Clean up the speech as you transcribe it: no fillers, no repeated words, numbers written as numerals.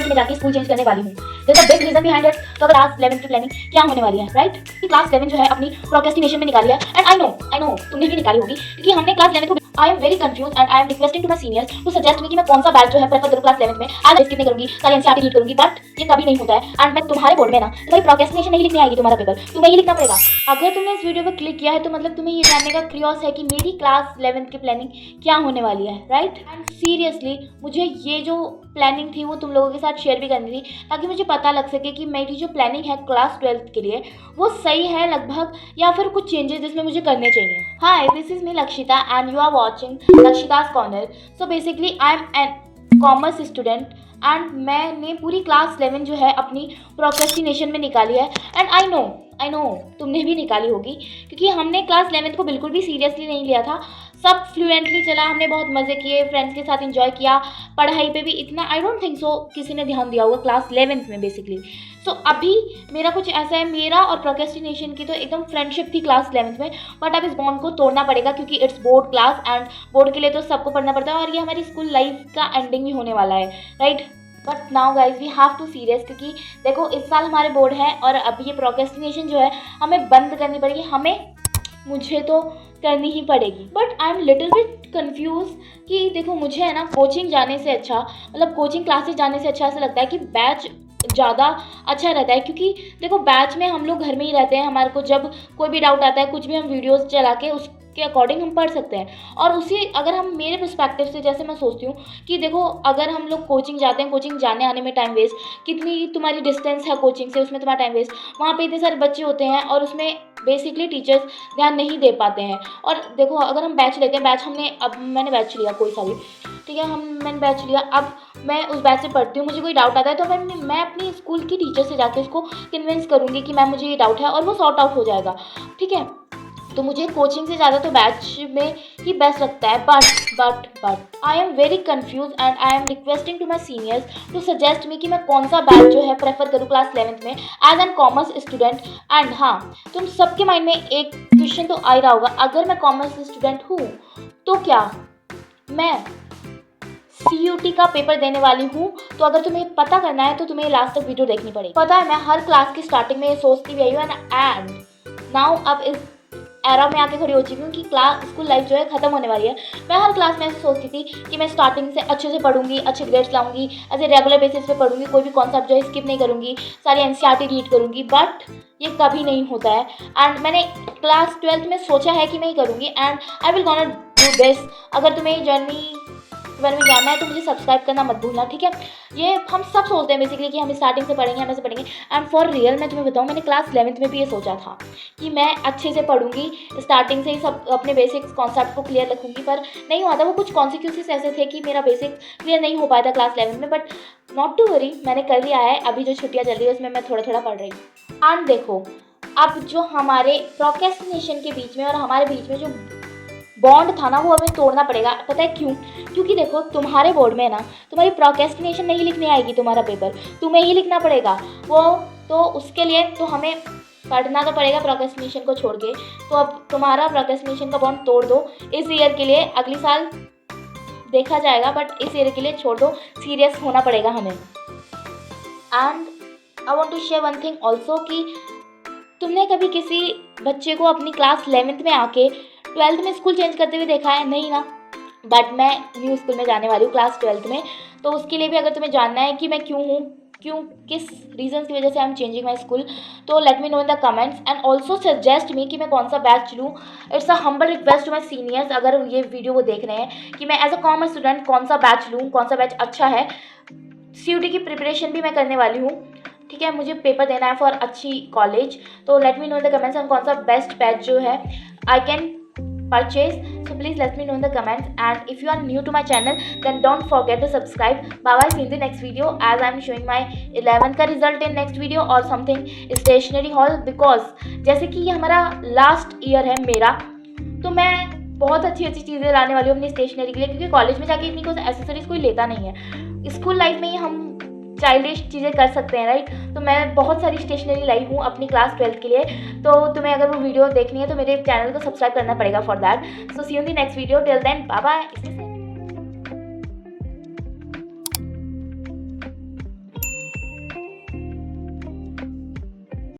12th में जाके school change करने वाली हूँ। There is a big reason behind it. तो अगर क्लास 11 की प्लानिंग क्या होने वाली है, राइट? क्लास 11 जो है अपनी प्रोक्रेस्टिनेशन में निकाली है, एंड आई नो तुमने भी निकाली होगी, क्योंकि हमने क्लास 11 को I am very confuse and I am requesting to my seniors to suggest me कि मैं कौन सा बैच जो है प्रेफर करूं क्लास 11 में। आज स्किप नहीं करूंगी, सारी एनसीईआरटी रीड करूंगी, बट ये कभी नहीं होता है। एंड मैं तुम्हारे बोर्ड में ना तुम्हारी प्रोक्रेस्टिनेशन नहीं लिखने आएगी, तुम्हारा पेपर तुम्हें ही लिखना पड़ेगा। अगर तुमने इस वीडियो पर क्लिक किया है तो मतलब तुम्हें ये जानने का क्यूरियस है कि मेरी क्लास 11 की प्लानिंग क्या होने वाली है, राइट? एंड सीरियसली मुझे ये जो प्लानिंग थी वो तुम लोगों के साथ शेयर भी करनी थी, ताकि मुझे पता लग सके कि मेरी जो प्लानिंग है क्लास 12 के लिए वो सही है लगभग, या फिर कुछ चेंजेस जिसमें मुझे करने चाहिए। Hi, this is me Lakshita and you are watching Lakshita's corner. So basically I am an commerce student and मैंने पूरी क्लास 11 जो है अपनी प्रोक्रेस्टिनेशन में निकाली है। एंड आई नो तुमने भी निकाली होगी, क्योंकि हमने क्लास 11 को बिल्कुल भी सीरियसली नहीं लिया था। सब फ्लुएंटली चला, हमने बहुत मज़े किए, फ्रेंड्स के साथ एंजॉय किया, पढ़ाई पे भी इतना आई डोंट थिंक सो किसी ने ध्यान दिया होगा क्लास 11 में बेसिकली। सो अभी मेरा कुछ ऐसा है, मेरा और प्रोक्रेस्टिनेशन की तो एकदम फ्रेंडशिप थी क्लास 11 में, बट अब इस बॉन्ड को तोड़ना पड़ेगा, क्योंकि it's board class and board के लिए तो सबको पढ़ना पड़ता है, और ये हमारी स्कूल लाइफ का एंडिंग भी होने वाला है, right? But now guys we have to serious, क्योंकि देखो इस साल हमारे बोर्ड है और अभी ये प्रोक्रेस्टिनेशन जो है हमें बंद करनी पड़ेगी। मुझे तो करनी ही पड़ेगी, but I am little bit confuse कि देखो मुझे है ना कोचिंग जाने से अच्छा, मतलब कोचिंग क्लासेस जाने से अच्छा ऐसा लगता है कि बैच ज़्यादा अच्छा रहता है, क्योंकि देखो बैच में हम लोग घर में ही रहते हैं, हमारे को जब कोई भी डाउट आता है कुछ भी हम वीडियोस चला के उसके अकॉर्डिंग हम पढ़ सकते हैं। और उसी अगर हम मेरे पर्सपेक्टिव से जैसे मैं सोचती हूँ कि देखो अगर हम लोग कोचिंग जाते हैं, कोचिंग जाने आने में टाइम वेस्ट, कितनी तुम्हारी डिस्टेंस है कोचिंग से, उसमें तुम्हारा टाइम वेस्ट, वहाँ पे इतने सारे बच्चे होते हैं और उसमें बेसिकली टीचर्स ध्यान नहीं दे पाते हैं। और देखो अगर हम बैच लेते हैं, बैच मैंने बैच लिया कोई सा भी, ठीक है, मैंने बैच लिया, अब मैं उस बैच से पढ़ती हूँ, मुझे कोई डाउट आता है तो मैं अपनी स्कूल की टीचर से जाके उसको कन्विंस करूँगी कि मैम मुझे ये डाउट है, और वो सॉर्ट आउट हो जाएगा, ठीक है? तो मुझे कोचिंग से ज़्यादा तो बैच में ही बेस्ट लगता है। But I am very confuse and I am requesting to my seniors to suggest me कि मैं कौन सा बैच जो है प्रेफर करूँ क्लास 11 में as an commerce student. And हाँ, तुम सबके माइंड में एक क्वेश्चन तो आ ही रहा होगा, अगर मैं कॉमर्स स्टूडेंट हूँ तो क्या मैं CUT का पेपर देने वाली हूँ? तो अगर तुम्हें पता करना है तो तुम्हें लास्ट तक वीडियो देखनी पड़ेगी। पता है मैं हर क्लास की स्टार्टिंग में ये सोचती भी आई हूँ, एंड नाउ अब इस एरा में आके खड़ी हो चुकी हूँ कि स्कूल लाइफ जो है ख़त्म होने वाली है। मैं हर क्लास में ऐसे सोचती थी कि मैं स्टार्टिंग से अच्छे से पढ़ूंगी, अच्छे ग्रेड्स लाऊंगी, ऐसे रेगुलर बेसिस पे पढ़ूंगी, कोई भी कॉन्सेप्ट जो है स्किप नहीं करूंगी, सारी एनसीईआरटी रीड करूंगी, बट ये कभी नहीं होता है। एंड मैंने क्लास 12 में सोचा है कि मैं ही करूँगी, and I will gonna do this. अगर तुम्हें ये जर्नी बारे में जानना है तो मुझे सब्सक्राइब करना मत भूलना, ठीक है? ये हम सब सोचते हैं बेसिकली कि हम स्टार्टिंग से पढ़ेंगे, हम ऐसे पढ़ेंगे, एंड फॉर रियल मैं तुम्हें बताऊँ, मैंने क्लास 11 में भी ये सोचा था कि मैं अच्छे से पढ़ूंगी, स्टार्टिंग से ही सब अपने बेसिक्स कॉन्सेप्ट को क्लियर रखूंगी, पर नहीं हुआ था। वो कुछ कॉन्सिक्वेंसेस ऐसे थे कि मेरा बेसिक क्लियर नहीं हो पाया था क्लास 11 में, बट नॉट टू वरी, मैंने कर लिया है। अभी जो छुट्टियाँ चल रही है उसमें मैं थोड़ा थोड़ा पढ़ रही हूँ। एंड देखो अब जो हमारे प्रोक्रेस्टिनेशन के बीच में और हमारे बीच में जो बॉन्ड था ना, वो हमें तोड़ना पड़ेगा। पता है क्यों? क्योंकि देखो तुम्हारे बोर्ड में ना तुम्हारी प्रोक्रेस्टिनेशन नहीं लिखने आएगी, तुम्हारा पेपर तुम्हें ही लिखना पड़ेगा वो। तो उसके लिए तो हमें पढ़ना तो पड़ेगा प्रोक्रेस्टिनेशन को छोड़ के। तो अब तुम्हारा प्रोक्रेस्टिनेशन का बॉन्ड तोड़ दो इस ईयर के लिए, अगली साल देखा जाएगा, बट इस ईयर के लिए छोड़ दो, सीरियस होना पड़ेगा हमें। And I want to share one thing also कि तुमने कभी किसी बच्चे को अपनी क्लास 11 में आके 12th में स्कूल चेंज करते हुए देखा है? नहीं ना। बट मैं न्यू स्कूल में जाने वाली हूँ क्लास 12th में, तो उसके लिए भी अगर तुम्हें जानना है कि मैं किस रीजन की वजह से I am changing my school, तो let me know in the comments and also suggest me कि मैं कौन सा बैच लूँ। It's a humble request to my seniors, अगर ये वीडियो वो देख रहे हैं, कि मैं एज अ कॉमर्स स्टूडेंट कौन सा बैच लूँ, कौन सा बैच अच्छा है। CUT की प्रिपरेशन भी मैं करने वाली हूँ, ठीक है, मुझे पेपर देना है फॉर अच्छी कॉलेज। तो let me know in the comments and कौन सा बेस्ट बैच जो है I can purchase. So please let me know in the comments, and if you are new to my channel then don't forget to subscribe. Bye bye, see you in the next video as I am showing my 11th का result in next video or something stationery haul, because जैसे कि ये हमारा last year है मेरा, तो मैं बहुत अच्छी चीज़ें लाने वाली हूँ अपनी स्टेशनरी के लिए, क्योंकि कॉलेज में जाके इतनी कोई एसेसरीज कोई लेता नहीं है। स्कूल लाइफ में ही हम चाइल्डिश चीज़ें कर सकते हैं, राइट? तो मैं बहुत सारी स्टेशनरी लाई हूँ अपनी क्लास 12 के लिए। तो तुम्हें अगर वो वीडियो देखनी है तो मेरे चैनल को सब्सक्राइब करना पड़ेगा for that. So see you in the next video, till then bye bye.